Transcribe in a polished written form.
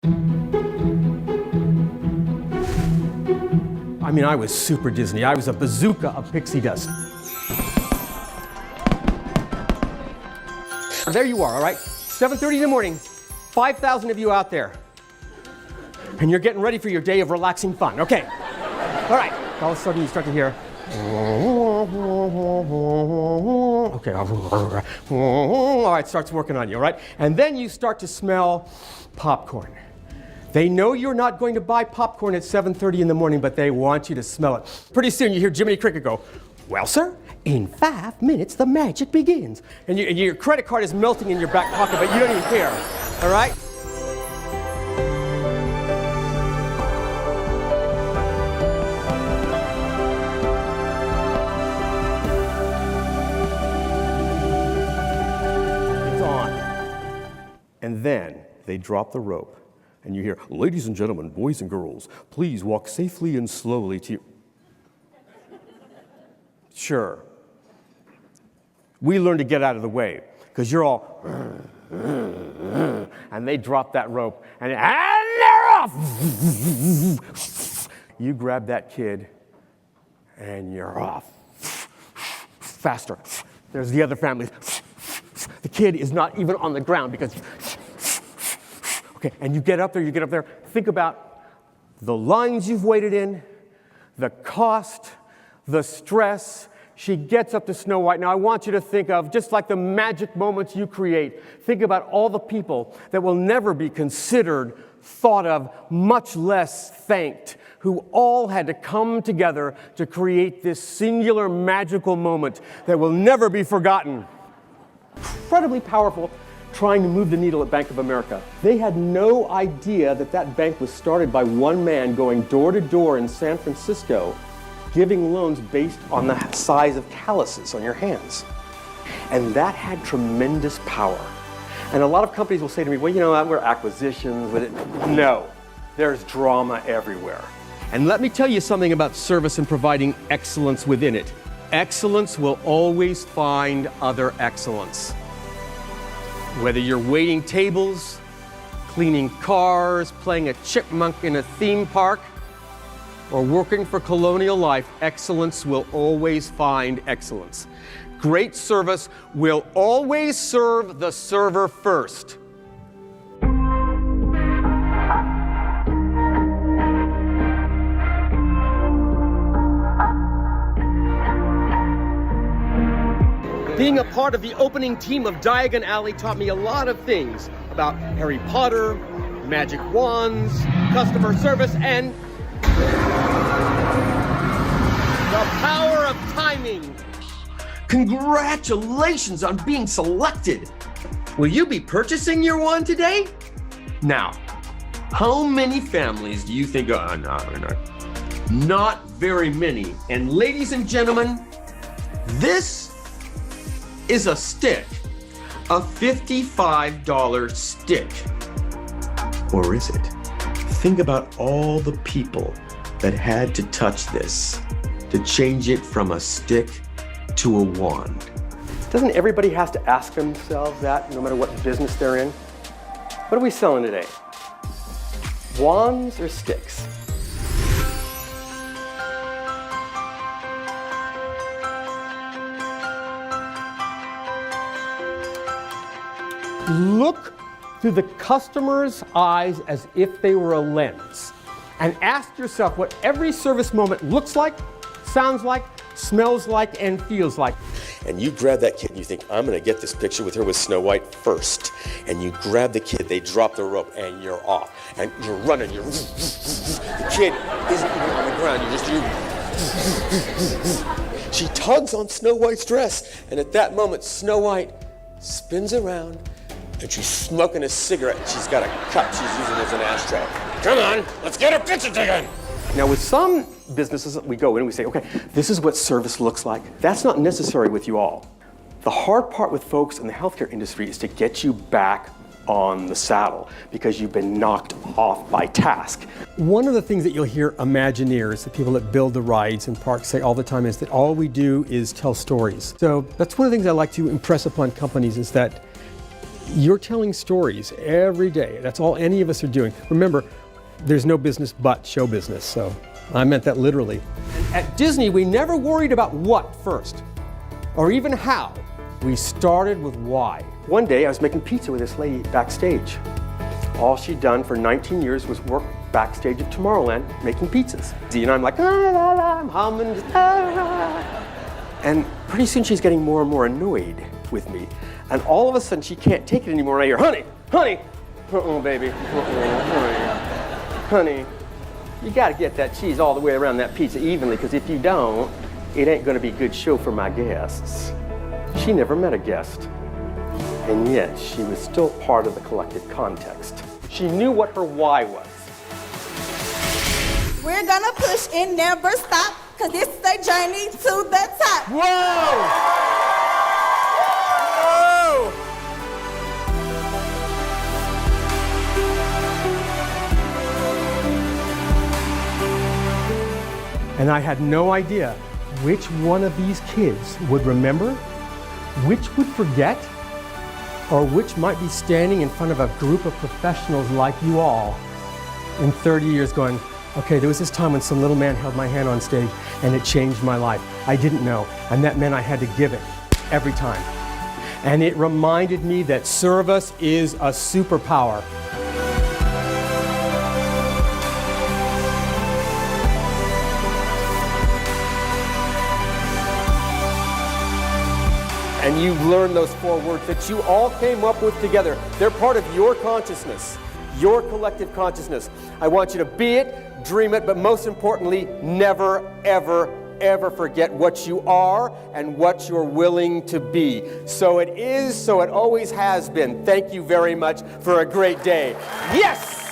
I mean, I was super Disney. I was a bazooka of pixie dust. There you are, all right? 7:30 in the morning, 5,000 of you out there. And you're getting ready for your day of relaxing fun. Okay. All right. All of a sudden you start to hear. Okay. All right, starts working on you, all right? And then you start to smell popcorn. They know you're not going to buy popcorn at 7:30 in the morning, but they want you to smell it. Pretty soon you hear Jiminy Cricket go, "Well, sir, in 5 minutes the magic begins." And your credit card is melting in your back pocket, but you don't even care, all right? It's on. And then they drop the rope. And you hear, "Ladies and gentlemen, boys and girls, please walk safely and slowly to your..." Sure. We learn to get out of the way, because you're all, and they drop that rope, and they're off! You grab that kid, and you're off. Faster. There's the other family. The kid is not even on the ground, because... Okay, and you get up there, think about the lines you've waited in, the cost, the stress. She gets up to Snow White. Now I want you to think of, just like the magic moments you create, think about all the people that will never be considered, thought of, much less thanked, who all had to come together to create this singular magical moment that will never be forgotten. Incredibly powerful. Trying to move the needle at Bank of America. They had no idea that that bank was started by one man going door to door in San Francisco, giving loans based on the size of calluses on your hands. And that had tremendous power. And a lot of companies will say to me, "Well, you know, we're acquisitions with it." No, there's drama everywhere. And let me tell you something about service and providing excellence within it. Excellence will always find other excellence. Whether you're waiting tables, cleaning cars, playing a chipmunk in a theme park, or working for Colonial Life, excellence will always find excellence. Great service will always serve the server first. Being a part of the opening team of Diagon Alley taught me a lot of things about Harry Potter, magic wands, customer service, and the power of timing. Congratulations on being selected. Will you be purchasing your wand today? Now, how many families do you think are not very many. And ladies and gentlemen, this is a stick, a $55 stick. Or is it? Think about all the people that had to touch this to change it from a stick to a wand. Doesn't everybody have to ask themselves that, no matter what business they're in? What are we selling today? Wands or sticks? Look through the customer's eyes as if they were a lens, and ask yourself what every service moment looks like, sounds like, smells like, and feels like. And you grab that kid and you think, "I'm gonna get this picture with her with Snow White first." And you grab the kid, they drop the rope, and you're off. And you're running, the kid isn't even on the ground, She tugs on Snow White's dress, and at that moment, Snow White spins around, and she's smoking a cigarette, and she's got a cup she's using as an ashtray. "Come on, let's get her picture taken." Now with some businesses, we go in and we say, "Okay, this is what service looks like." That's not necessary with you all. The hard part with folks in the healthcare industry is to get you back on the saddle because you've been knocked off by task. One of the things that you'll hear Imagineers, the people that build the rides in parks, say all the time is that all we do is tell stories. So that's one of the things I like to impress upon companies is that You're telling stories every day. That's all any of us are doing. Remember, there's no business but show business, so I meant that literally. At Disney, we never worried about what first, or even how. We started with why. One day, I was making pizza with this lady backstage. All she'd done for 19 years was work backstage at Tomorrowland making pizzas. And I'm like, I'm humming, and pretty soon she's getting more and more annoyed with me. And all of a sudden she can't take it anymore. And I hear, honey, baby, honey, you gotta get that cheese all the way around that pizza evenly, because if you don't, it ain't gonna be a good show for my guests. She never met a guest, and yet she was still part of the collective context. She knew what her why was. We're gonna push and never stop, cause this is a journey to the top. Whoa! And I had no idea which one of these kids would remember, which would forget, or which might be standing in front of a group of professionals like you all in 30 years going, okay, there was this time when some little man held my hand on stage and it changed my life. I didn't know, and that meant I had to give it every time. And it reminded me that service is a superpower. And you've learned those 4 words that you all came up with together. They're part of your consciousness, your collective consciousness. I want you to be it, dream it, but most importantly, never, ever, ever forget what you are and what you're willing to be. So it is, so it always has been. Thank you very much for a great day. Yes!